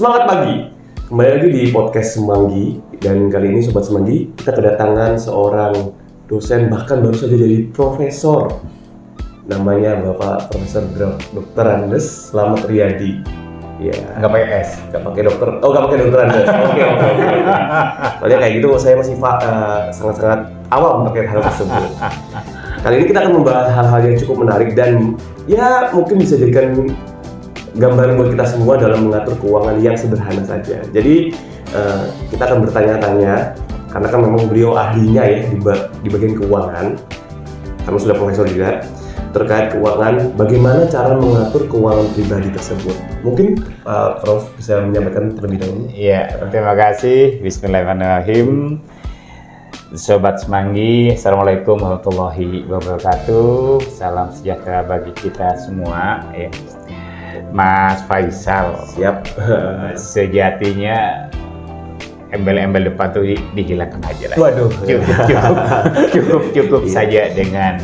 Semangat pagi. Kembali lagi di podcast Semanggi, dan kali ini Sobat Semanggi kita kedatangan seorang dosen, bahkan baru saja jadi profesor. Namanya Bapak Profesor Dr. Andes Slamet Riyadi. Ya, Nggak pakai S. nggak pakai dokter. Oh, nggak pakai dokter Andes. Oke. Soalnya kayak gitu saya masih sangat-sangat awam terkait hal tersebut. Kali ini kita akan membahas hal-hal yang cukup menarik dan ya mungkin bisa jadikan gambaran buat kita semua dalam mengatur keuangan yang sederhana saja. Jadi kita akan bertanya-tanya, karena kan memang beliau ahlinya ya di bagian keuangan, karena sudah profesor juga, terkait keuangan, bagaimana cara mengatur keuangan pribadi tersebut. Mungkin Prof bisa menyampaikan terlebih dahulu. Iya, terima kasih. Bismillahirrahmanirrahim. Sobat Semanggi, Assalamualaikum warahmatullahi wabarakatuh. Salam sejahtera bagi kita semua. Ya. Mas Faisal, Siap. Sejatinya embel-embel depan tuh dihilangkan aja lah. Waduh. Cukup Iya. saja dengan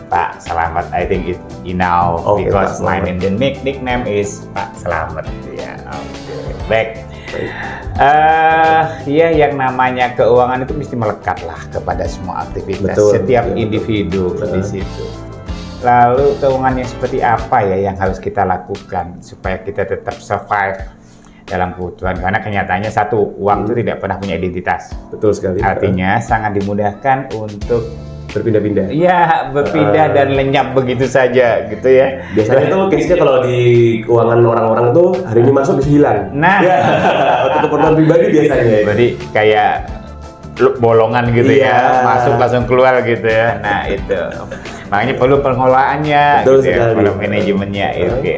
Pak Slamet. I think it's enough because my nickname is Pak Slamet. Ya, baik. Ya, yang namanya keuangan itu mesti melekat lah kepada semua aktivitas. Setiap individu di situ. Lalu keuangannya seperti apa ya yang harus kita lakukan supaya kita tetap survive dalam kebutuhan, karena kenyataannya uang itu tidak pernah punya identitas. Betul sekali. Artinya sangat dimudahkan untuk berpindah-pindah. ya berpindah dan lenyap begitu saja gitu ya. Biasanya tuh case-nya kalau di keuangan orang-orang tuh hari ini masuk bisa hilang. Nah, ya, untuk keperluan pribadi biasanya. jadi kayak bolongan gitu Iya. ya, masuk langsung keluar gitu ya. Nah itu, makanya perlu pengelolaannya, Betul gitu ya, sekali. perlu manajemennya. Oke.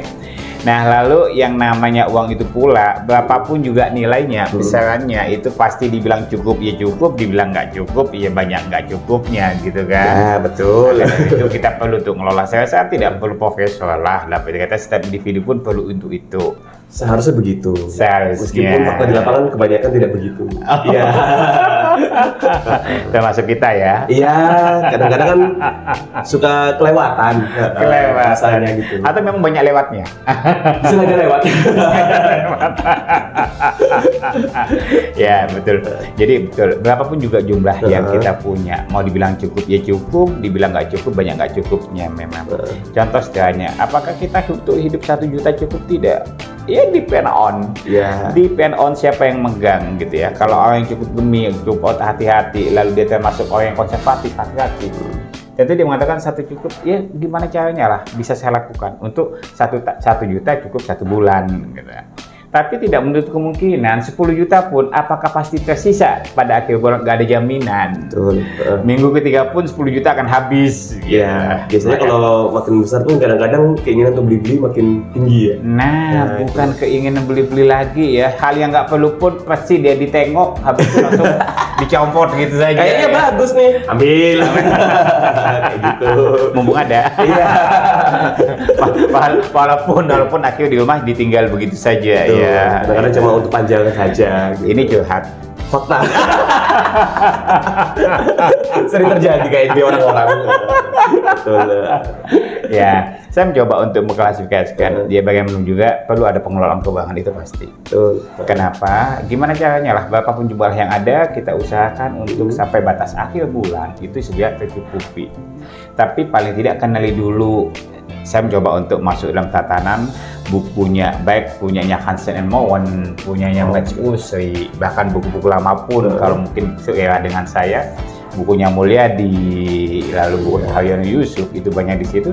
Nah lalu yang namanya uang itu pula, berapapun juga nilainya, besarannya itu pasti dibilang cukup ya cukup, dibilang nggak cukup ya banyak nggak cukupnya gitu kan. Ya, betul. Nah, itu kita perlu untuk ngelola. Saya rasa tidak perlu profesor lah, tapi kata setiap individu pun perlu untuk itu. Seharusnya begitu. Seharusnya. Meskipun fakta di lapangan kebanyakan tidak begitu. Iya. Termasuk kita ya. Iya, kadang-kadang kan suka kelewatan. Rasanya gitu. Atau memang banyak lewatnya. Sengaja lewat. Ya betul. Jadi betul. Berapapun juga jumlah yang kita punya, mau dibilang cukup ya cukup, dibilang nggak cukup banyak nggak cukupnya memang. Contoh sederhana, apakah kita untuk hidup 1 juta cukup? Tidak. Ya depend on. Ya. Depend on siapa yang megang gitu ya. Kalau orang yang cukup gemuk, cukup hati-hati, lalu dia termasuk orang yang konservatif, hati-hati. Tentu dia mengatakan 1 cukup, ya gimana caranya lah bisa saya lakukan untuk 1 juta cukup 1 bulan gitu. Tapi tidak menutup kemungkinan 10 juta pun apakah pasti tersisa pada akhir bulan, nggak ada jaminan. Betul. Minggu ketiga pun 10 juta akan habis. Ya, biasanya kalau makin besar pun kadang-kadang keinginan untuk beli-beli makin tinggi ya. Nah, bukan keinginan beli-beli lagi ya. Hal yang nggak perlu pun pasti dia ditengok, habis itu langsung dicompot gitu saja. Kayaknya bagus nih. Ambil. Kayak gitu. Mumpung ada. Iya. walaupun akhirnya di rumah ditinggal begitu saja. Betul. Ya. Kadang-kadang cuma untuk panjangan saja. Gitu. Ini curhat. Fakta. Sering terjadi kayak di orang-orang. Betul. Ya, saya mencoba untuk mengklasifikasikan. Dia bagaimana juga perlu ada pengelolaan keuangan itu pasti. Betul. Kenapa? Gimana caranya lah? Berapapun jumlah yang ada, kita usahakan untuk sampai batas akhir bulan itu sudah tercukupi. Tapi paling tidak kenali dulu. Saya mencoba untuk masuk dalam tatanan bukunya, baik punyanya Hansen and Mowen, punyanya Max Usri, bahkan buku-buku lama pun kalau mungkin seera dengan saya, bukunya Mulyadi, lalu buku Haryono Yusuf itu banyak di situ.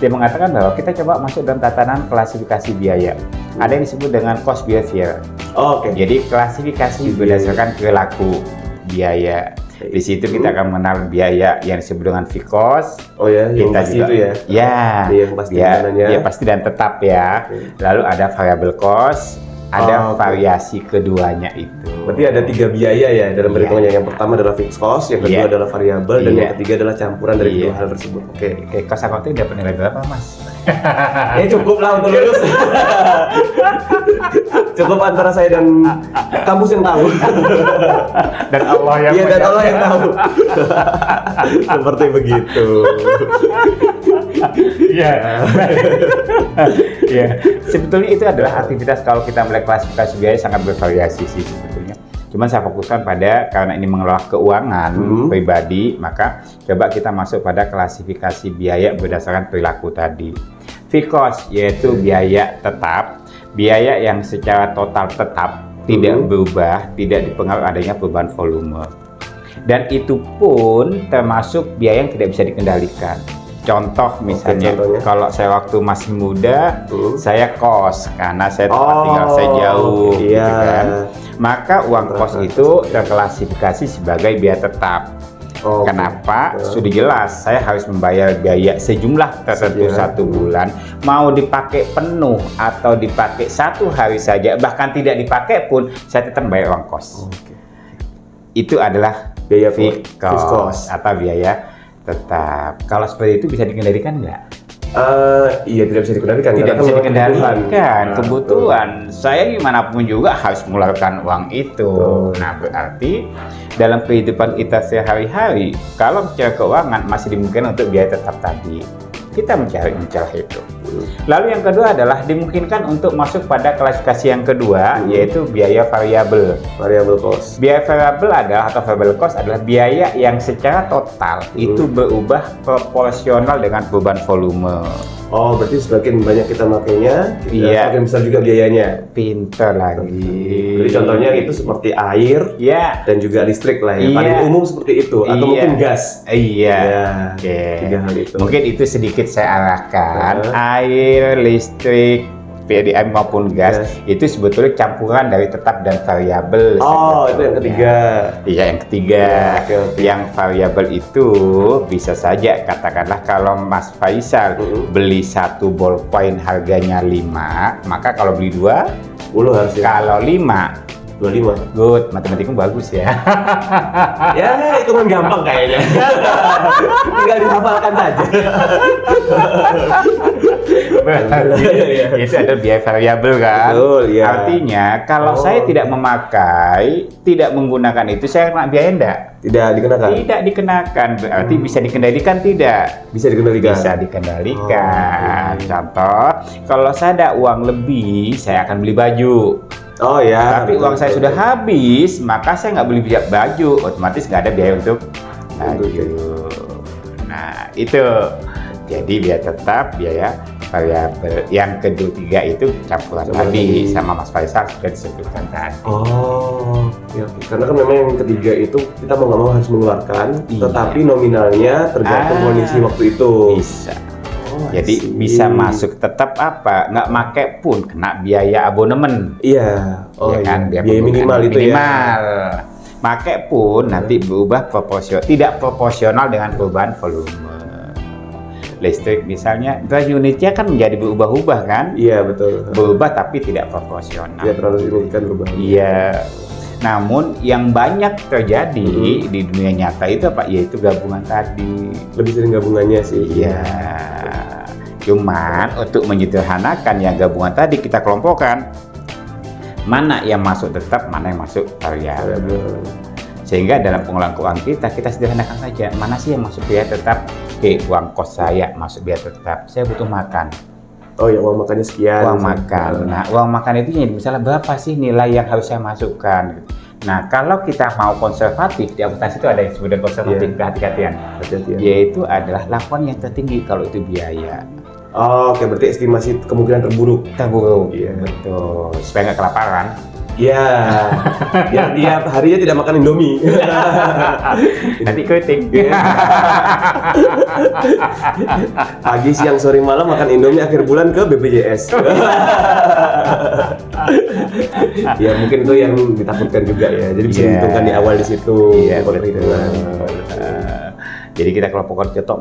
Dia mengatakan bahwa kita coba masuk dalam tatanan klasifikasi biaya. Ada yang disebut dengan cost behavior. Oke. Jadi klasifikasi berdasarkan perilaku biaya. Di situ kita akan mengenal biaya yang disebut dengan fixed cost. Oh ya, yang Kita pasti juga, itu ya. Ya, Yang pasti dananya. dia pasti dan tetap ya. Lalu ada variable cost, ada variasi keduanya itu. Berarti ada 3 biaya ya dalam perhitungannya. Yang pertama adalah fixed cost, yang kedua adalah variabel, dan yang ketiga adalah campuran dari kedua hal tersebut. Oke. Cost accounting dapat nilai berapa, Mas? Ya cukup lah untuk lulus. Cukup antara saya dan kampus yang tahu. Dan Allah yang Iya, dan Allah yang tahu. Seperti begitu. Iya. Ya, sebetulnya itu adalah aktivitas kalau kita melihat klasifikasi biaya sangat bervariasi sih sebetulnya. Cuman saya fokuskan pada karena ini mengelola keuangan pribadi, maka coba kita masuk pada klasifikasi biaya berdasarkan perilaku tadi. Fixed cost yaitu biaya tetap, biaya yang secara total tetap, tidak berubah, tidak dipengaruhi adanya perubahan volume. Dan itu pun termasuk biaya yang tidak bisa dikendalikan. Contoh misalnya, kalau saya waktu masih muda, saya kos karena saya tempat tinggal saya jauh, gitu kan. Maka uang kos itu terklasifikasi sebagai biaya tetap. Kenapa? Sudah jelas, saya harus membayar biaya sejumlah tertentu satu bulan. Mau dipakai penuh atau dipakai satu hari saja, bahkan tidak dipakai pun, saya tetap bayar uang kos. Itu adalah biaya fixed cost atau biaya tetap. Kalau seperti itu bisa dikendalikan nggak? Iya, tidak bisa dikendalikan. Tidak bisa dikendalikan. Kebutuhan saya gimana pun juga harus mengeluarkan uang itu. Nah, berarti dalam kehidupan kita sehari-hari, kalau bicara keuangan masih dimungkinkan untuk biaya tetap tadi. Kita mencari celah itu. Lalu yang kedua adalah dimungkinkan untuk masuk pada klasifikasi yang kedua, yaitu biaya variabel. Variable cost. Biaya variabel adalah atau variable cost adalah biaya yang secara total itu berubah proporsional dengan perubahan volume. Oh, berarti semakin banyak kita makainya, semakin besar juga biayanya. Pinter lagi. Jadi contohnya itu seperti air, dan juga listrik lah ya. Paling umum seperti itu, atau mungkin gas. Oke. Tiga hal itu. Mungkin itu sedikit saya arahkan. Air, listrik, PDAM maupun gas itu sebetulnya campuran dari tetap dan variabel. Oh, itu yang ketiga. Iya, yang ketiga. Yang variabel itu bisa saja katakanlah kalau Mas Faisal beli satu ballpoint harganya 5, maka kalau beli 2 10 harusnya. Kalau 5 25. Good, matematikmu bagus ya. Ya, itu kan gampang kayaknya. Tinggal dihafalkan saja. Itu ada biaya variabel kan. Betul, ya. Artinya kalau saya tidak memakai, tidak menggunakan itu, saya kena biaya enggak? Tidak dikenakan. Tidak dikenakan. Berarti bisa dikendalikan tidak? Bisa dikendalikan. Bisa dikendalikan. Contoh, kalau saya ada uang lebih, saya akan beli baju. Oh ya. Tapi uang saya sudah habis, maka saya nggak beli baju, otomatis nggak ada biaya untuk baju. Nah, itu. Jadi biaya tetap, biaya variabel. Yang ketiga itu campuran tadi sama Mas Faisal sudah disebutkan tadi. Oh, ya. Karena kan memang yang ketiga itu kita mau nggak mau harus mengeluarkan, tetapi nominalnya tergantung kondisi waktu itu. Bisa. Jadi bisa masuk tetap apa? Nggak make pun kena biaya abonemen. Iya. Oh ya kan? Biaya minimal itu minimal. Make pun nanti berubah tidak proporsional dengan perubahan volume. Listrik misalnya, unitnya kan menjadi berubah-ubah kan? Iya, betul. Berubah tapi tidak proporsional. Tidak terlalu signifikan berubah. Iya. Namun yang banyak terjadi di dunia nyata itu apa? Yaitu gabungan tadi. Lebih sering gabungannya sih. Iya. Cuman untuk menyederhanakan yang gabungan tadi kita kelompokkan mana yang masuk tetap, mana yang masuk variabel. Sehingga dalam pengelolaan keuangan kita sederhanakan saja mana sih yang masuk biaya tetap. Oke, uang kos saya masuk biaya tetap. Saya butuh makan. Oh ya, uang makannya sekian. Uang makan. Nah, uang makan itu misalnya berapa sih nilai yang harus saya masukkan? Nah, kalau kita mau konservatif, di akuntansi itu ada yang disebut konservatif, kehati-hatian. Yaitu adalah laporan yang tertinggi kalau itu biaya. Oh, oke, berarti estimasi kemungkinan terburuk. Terburuk, betul. Supaya nggak kelaparan. Iya, biar tiap harinya tidak makan Indomie. Nanti keriting. Pagi, siang, sore, malam makan Indomie, akhir bulan ke BPJS. Ya mungkin itu yang ditakutkan juga ya. Jadi bisa dihitungkan di awal di situ. Iya, perhitungan. Jadi kita kalau pokok cetok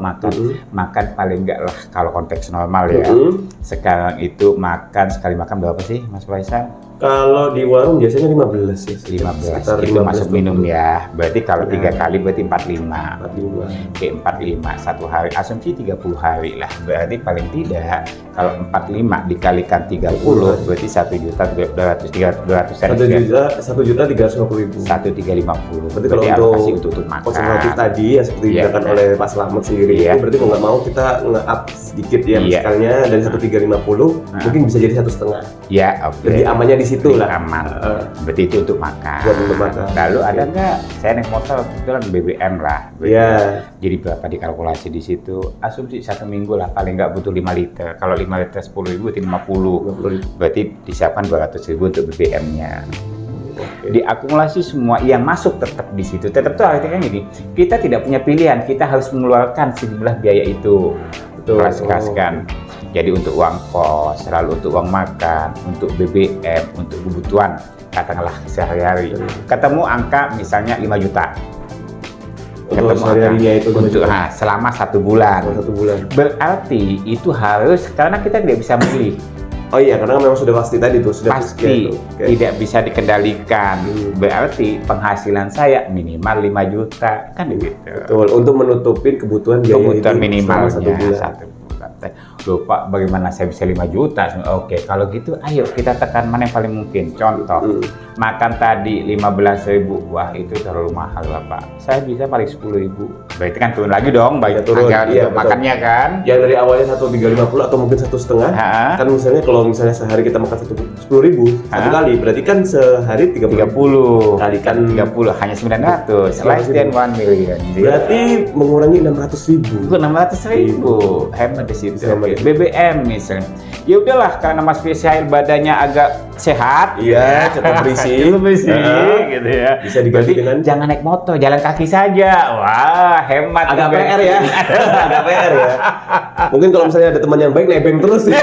makan paling enggak lah kalau konteks normal ya. Sekarang itu makan sekali makan berapa sih Mas Faisal? Kalau di warung biasanya 15 ya. 15 Sekitar itu masuk 15, minum ya. Berarti kalau Ya. 3 kali berarti 45. 45. Oke, 45 satu hari, asumsi 30 hari lah. Berarti paling tidak kalau 45 dikalikan 30 berarti 1.200.000 1.350.000. 1.350. Berarti kalau alokasi untuk makan. konservatif tadi ya seperti Iya, dikatakan benar. oleh Pak Slamet sendiri, Iya. itu berarti mau nggak mau kita nge-up sedikit ya, Iya. misalnya dari 1.350 mungkin bisa jadi 1,5. Ya, oke. Lebih amannya di situ Lebih lah. aman. Heeh. Berarti itu untuk makan. Buat untuk makan. Lalu Oke. ada nggak? Saya naik motor kebetulan BBM lah. Iya. Jadi berapa dikalkulasi di situ? Asumsi 1 minggu lah paling nggak butuh 5 liter. Kalau 5 liter 10.000 berarti 50. Berarti disiapkan 200.000 untuk BBM-nya. Diakumulasi semua yang masuk tetap di situ. Tetap tuh artinya gini, kita tidak punya pilihan, kita harus mengeluarkan sejumlah biaya itu. Betul. Kelas-kelaskan. Jadi untuk uang kos, lalu untuk uang makan, untuk BBM, untuk kebutuhan katakanlah sehari-hari. Ketemu angka misalnya 5 juta. Untuk sehari-harinya itu 5 untuk juta. selama 1 bulan. Satu bulan. Berarti itu harus karena kita tidak bisa memilih. Oh iya, karena memang sudah pasti tadi tuh, sudah Pasti sekian tuh. Oke. tidak bisa dikendalikan. Berarti penghasilan saya minimal 5 juta kan begitu. Betul, untuk menutupin kebutuhan biaya Kebutuhan hidup minimalnya selama 1 bulan. 1 bulan. Loh Pak, bagaimana saya bisa 5 juta? Oke, kalau gitu ayo kita tekan mana yang paling mungkin. Contoh, makan tadi 15.000, wah itu terlalu mahal Bapak. Saya bisa paling 10.000. Berarti kan turun lagi dong, Ya, baik turun. anggaran Iya, untuk betul. makannya kan. Yang dari awalnya 1.350 atau mungkin 1,5, Ha, kan misalnya kalau misalnya sehari kita makan 10.000 satu Hah? kali, berarti kan sehari 30. 30 Kalikan 30 hanya 900 less than 1 million. Berarti mengurangi 600.000. Bukan 600.000, hemat di situ. Hemat. BBM misalnya, ya udahlah karena Mas Fisail badannya agak sehat, Iya, cepat berisi. cepat berisi, Heeh. gitu ya. Bisa diganti Berarti dengan- jangan naik motor, jalan kaki saja. Wah, hemat. Agak juga. PR ya. Agak PR ya. Mungkin kalau misalnya ada teman yang baik nebeng terus ya.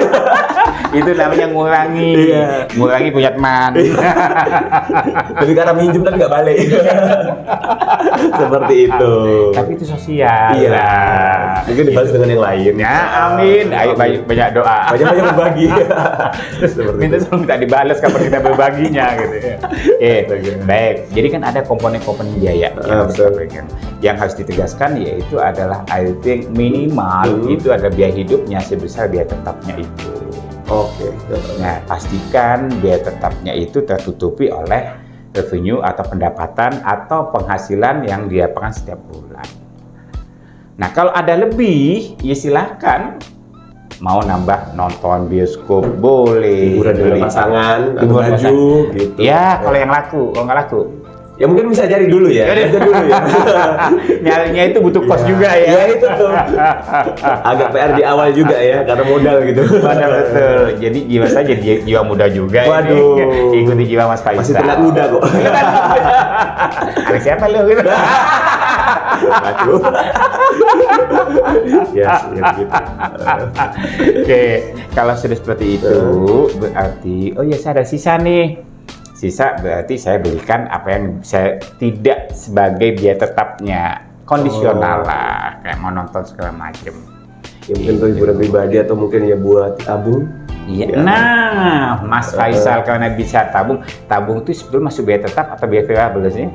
Itu namanya ngurangi, Iya. ngurangi punya teman. Tapi karena minjem tapi nggak balik. Seperti itu. Tapi itu sosial. Iya. lah. Mungkin dibalas dengan yang lain. Ya, amin. Ayo banyak doa. Banyak berbagi. Seperti Minta itu. tolong minta dibalas kapan kita berbaginya gitu ya. Baik. Jadi kan ada komponen-komponen biaya yang harus betul. kita pegang. Yang harus ditegaskan yaitu adalah I think minimal itu ada biaya hidupnya sebesar biaya tetapnya itu. Oke. Nah, pastikan biaya tetapnya itu tertutupi oleh revenue atau pendapatan atau penghasilan yang didapatkan setiap bulan. Nah, kalau ada lebih, ya silahkan mau nambah nonton bioskop boleh, Hiburan dengan beli pasangan, atau hiburan baju, pasangan. gitu. Ya, kalau yang laku, kalau nggak laku, Ya mungkin bisa cari dulu ya. Cari dulu ya. nyarinya itu butuh kos Iya. juga ya. Iya, itu tuh. Agak PR di awal juga ya, karena modal gitu. Benar betul. Jadi jiwa saya jadi jiwa muda juga. Waduh. Ini. Ikuti jiwa Mas Faisal. Masih terlihat muda kok. Anak siapa lu? Gitu. Aduh. Ya, gitu. Oke, kalau sudah seperti itu berarti oh ya saya ada sisa nih. Sisa berarti saya belikan apa yang saya tidak sebagai biaya tetapnya, kondisional lah, kayak mau nonton segala macem. Ya, mungkin untuk hiburan pribadi atau mungkin ya buat tabung. Iya. Ya. Nah, Mas Faisal karena bisa tabung itu sebetulnya masuk biaya tetap atau biaya variabel sih?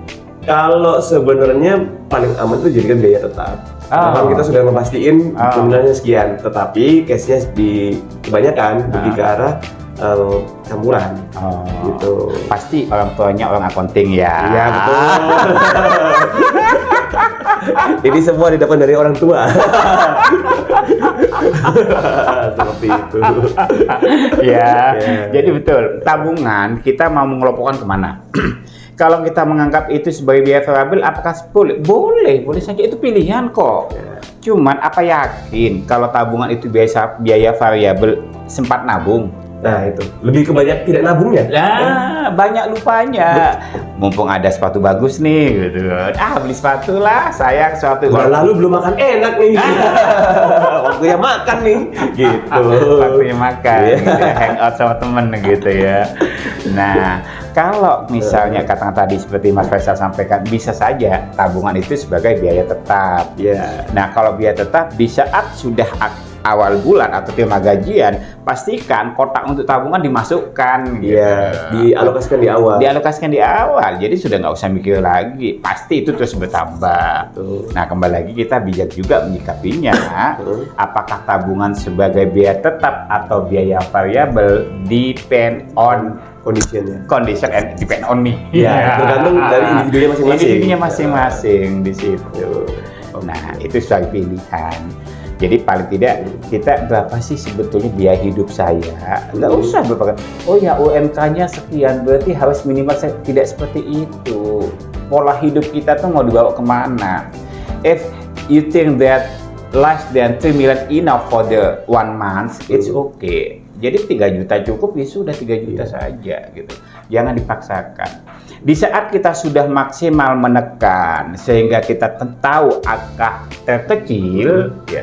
Kalau sebenarnya paling aman tuh jadikan biaya tetap. Oh. Karena kita sudah memastikan Oh. nominalnya sekian, tetapi case-nya di kebanyakan lebih ke arah campuran Oh, gitu. pasti orang tuanya orang accounting ya. Iya betul. Ini semua didapat dari orang tua. Seperti itu. Ya, Ya. jadi betul. Tabungan kita mau mengelompokkan kemana? Kalau kita menganggap itu sebagai biaya variabel, apakah boleh? Boleh saja itu pilihan kok. Cuman apa yakin kalau tabungan itu biaya variabel sempat nabung? Nah itu lebih ke banyak tidak nabungnya. Nah, banyak lupanya. Mumpung ada sepatu bagus nih, gitu. Beli sepatu lah, sayang sepatu. Bulan lalu belum makan enak nih. Waktunya makan nih. Gitu. Waktunya makan, Iya. gitu ya, hangout sama temen gitu ya. Nah, kalau misalnya katakan tadi seperti Mas Faisal sampaikan, bisa saja tabungan itu sebagai biaya tetap. Ya. Nah, kalau biaya tetap di saat sudah awal bulan atau terima gajian, pastikan kotak untuk tabungan dimasukkan. Iya, dialokasikan di awal. Dialokasikan di awal, jadi sudah nggak usah mikir lagi, pasti itu terus bertambah. Nah, kembali lagi kita bijak juga menyikapinya. Apakah tabungan sebagai biaya tetap atau biaya variabel, depend on condition and depend on me. Ya, tergantung dari individunya masing-masing. Individunya masing-masing di situ. Nah, itu soal pilihan. Jadi paling tidak kita berapa sih sebetulnya biaya hidup saya? Nggak usah berapa. Oh ya, UMK-nya sekian, berarti harus minimal tidak seperti itu. Pola hidup kita tuh mau dibawa kemana? If you think that less than 3 million enough for the 1 month, it's okay. Jadi 3 juta cukup, ya sudah 3 juta saja gitu. Jangan dipaksakan. Di saat kita sudah maksimal menekan sehingga kita tahu angka terkecil, ya,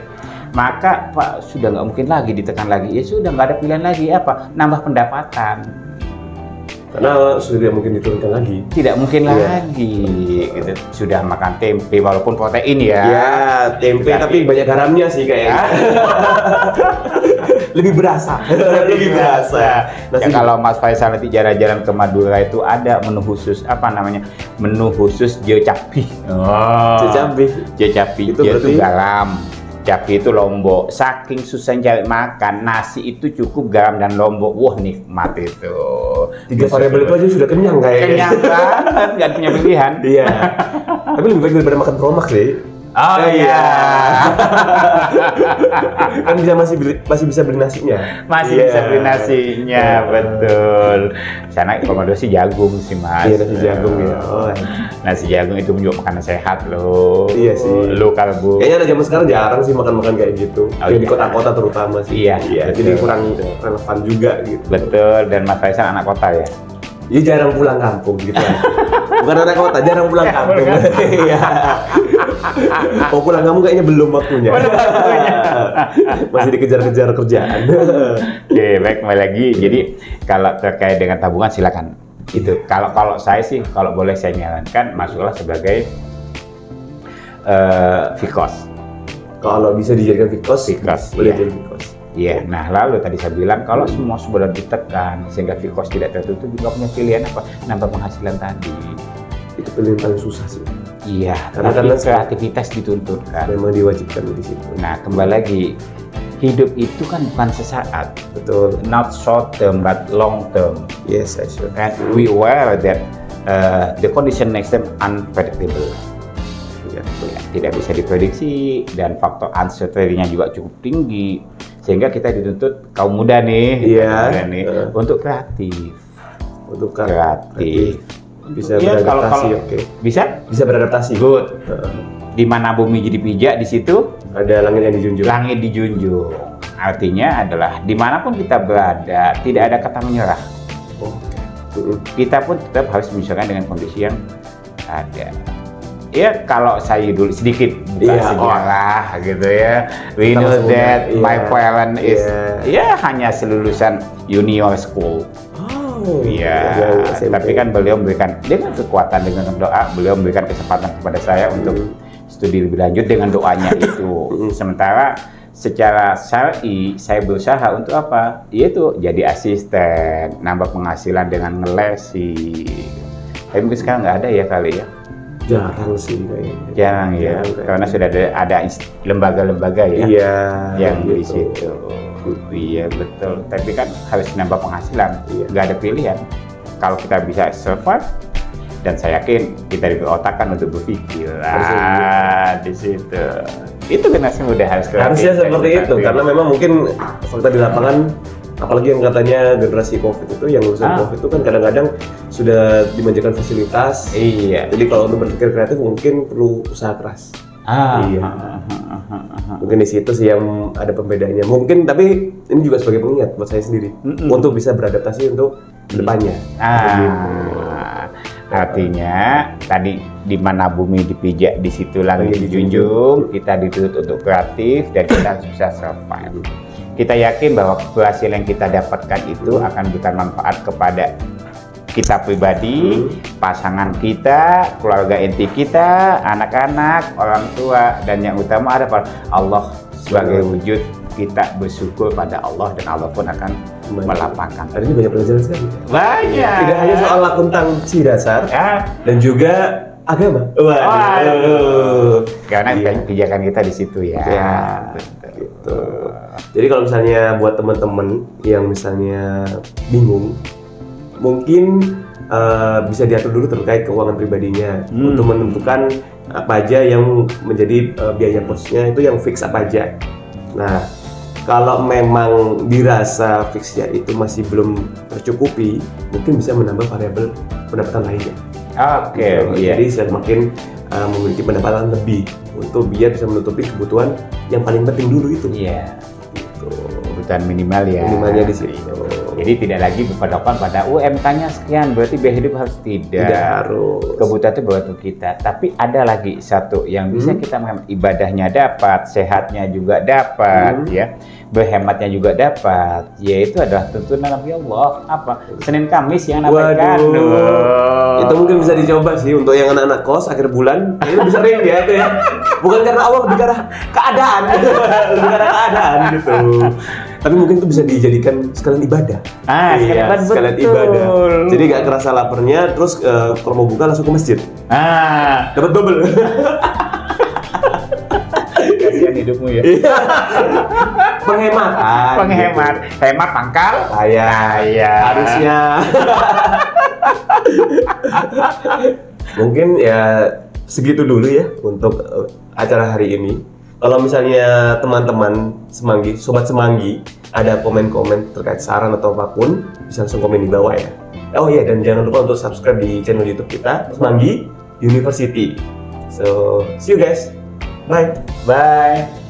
maka Pak sudah nggak mungkin lagi ditekan lagi. Ya sudah nggak ada pilihan lagi apa? Nambah pendapatan. Karena sudah tidak mungkin diturunkan lagi. Tidak mungkin lagi, gitu. Sudah makan tempe walaupun protein ya. Ya, tempe tapi banyak garamnya sih kayaknya. Lebih berasa. Lebih berasa. Ya, kalau Mas Faisal nanti jalan-jalan ke Madura itu ada menu khusus apa namanya? Menu khusus jecapi. Jecapi itu garam. Cabai itu lombok, saking susah cari makan, nasi itu cukup garam dan lombok, wah nikmat itu. 3 variabel itu aja sudah kenyang kayaknya. Kenyang banget, nggak punya pilihan. Iya. Tapi lebih baik daripada makan promak sih. Oh iya. Kan masih bisa beli nasinya. Masih bisa beli nasinya, betul. Sana Komodo sih jagung sih Mas. Iya, nasi jagung ya. Oh. Nasi jagung itu juga makanan sehat loh. Iya sih. Low karbo. Kayaknya anak zaman sekarang jarang sih makan kayak gitu. Di kota-kota terutama sih. Iya. Jadi kurang relevan juga gitu. Betul. Dan Mas Faisal anak kota ya. Iya, jarang pulang kampung gitu. Bukan anak kota, jarang pulang kampung. Iya. Mau pulang kampung kayaknya belum waktunya. Masih dikejar-kejar kerjaan. Oke, baik, kembali lagi. Jadi kalau terkait dengan tabungan silakan. Itu kalau saya sih, kalau boleh saya nyarankan masuklah sebagai Fikos. Kalau bisa dijadikan Fikos, boleh iya. jadi Fikos. Iya, nah lalu tadi saya bilang kalau semua sudah ditekan sehingga Fikos tidak tertutup, juga punya pilihan apa? Nambah penghasilan tadi. Itu pilihan paling susah sih. Iya, karena kreativitas dituntut kan. Memang diwajibkan di situ. Nah, kembali lagi, hidup itu kan bukan sesaat. Betul. Not short term but long term. Yes, I sure. And we aware that the condition next time unpredictable. Ya, tidak bisa diprediksi dan faktor uncertainty-nya juga cukup tinggi. Sehingga kita dituntut kaum muda nih, untuk kreatif. Untuk kreatif. Bisa beradaptasi, oke. Bisa beradaptasi. Good. Di mana bumi jadi pijak, di situ ada langit yang dijunjung. Langit dijunjung. Artinya adalah dimanapun kita berada, tidak ada kata menyerah. Kita pun tetap harus menyesuaikan dengan kondisi yang ada. Ya, kalau saya dulu sedikit bukan sejarah gitu ya. We know that my parent is hanya lulusan junior school. Tapi kan beliau memberikan dengan kekuatan, dengan doa, beliau memberikan kesempatan kepada saya untuk studi lebih lanjut dengan doanya itu. Sementara secara syar'i saya berusaha untuk apa? Yaitu jadi asisten, nambah penghasilan dengan ngelesi. Tapi mungkin sekarang nggak ada ya kali ya. Jarang sih kayaknya. Jarang ya, karena sudah ada lembaga-lembaga ya yang di situ. Iya betul, tapi kan harus nambah penghasilan, nggak ada pilihan. Kalau kita bisa survive, dan saya yakin kita diberi otakkan untuk berpikir di situ. Itu generasi muda harusnya seperti itu, karena memang mungkin fakta di lapangan, apalagi yang katanya generasi COVID itu, yang lulusan COVID itu kan kadang-kadang sudah dimanjakan fasilitas. Iya. Jadi kalau untuk berpikir kreatif mungkin perlu usaha keras. Mungkin di situ sih yang ada pembedanya. Mungkin, tapi ini juga sebagai pengingat buat saya sendiri untuk bisa beradaptasi untuk kedepannya. Artinya tadi di mana bumi dipijak, di situ langit dijunjung. Kita dituntut untuk kreatif dan kita harus bisa survive. Kita yakin bahwa keberhasilan yang kita dapatkan itu akan memberikan manfaat kepada kita pribadi, pasangan kita, keluarga inti kita, anak-anak, orang tua, dan yang utama adalah Allah sebagai wujud kita bersyukur pada Allah dan Allah pun akan melapangkan. Hari ini banyak pelajaran sekali. Banyak. Tidak hanya soal akuntansi dasar Ya, dan juga agama. karena Iya. pijakan kita di situ ya. Ya, gitu. Jadi kalau misalnya buat teman-teman yang misalnya bingung, mungkin bisa diatur dulu terkait keuangan pribadinya untuk menentukan apa aja yang menjadi biaya posnya itu yang fix apa aja. Nah, kalau memang dirasa fixnya itu masih belum tercukupi, mungkin bisa menambah variabel pendapatan lainnya. Oke, iya. Jadi semakin memiliki pendapatan lebih untuk biar bisa menutupi kebutuhan yang paling penting dulu itu. Iya. Gitu. Kebutuhan minimal ya. Minimalnya di situ. Jadi tidak lagi berpatokan pada UMK-nya sekian, berarti biaya hidup harus tidak. Tidak harus. Kebutuhan itu buat kita. Tapi ada lagi satu yang bisa kita menghemat, ibadahnya dapat, sehatnya juga dapat, ya, berhematnya juga dapat. Yaitu adalah tuntunan Nabi Allah. Apa? Senin Kamis yang namakan. Itu mungkin bisa dicoba sih untuk yang anak-anak kos akhir bulan. Itu bisa sering ya itu ya. Bukan karena Allah, lebih karena keadaan. Lebih karena keadaan gitu. Tapi mungkin itu bisa dijadikan sekalian ibadah. Sekalian betul. ibadah. Jadi nggak kerasa laparnya, terus kalau mau buka langsung ke masjid. Dapat double. Kasihan hidupmu ya. Penghematan. Penghemat, hemat pangkal. Iya. Harusnya. Mungkin ya segitu dulu ya untuk acara hari ini. Kalau misalnya teman-teman Semanggi, sobat Semanggi, ada komen-komen terkait saran atau apapun, bisa langsung komen di bawah ya. Oh iya, dan jangan lupa untuk subscribe di channel YouTube kita, Semanggi University. So, see you guys. Bye. Bye.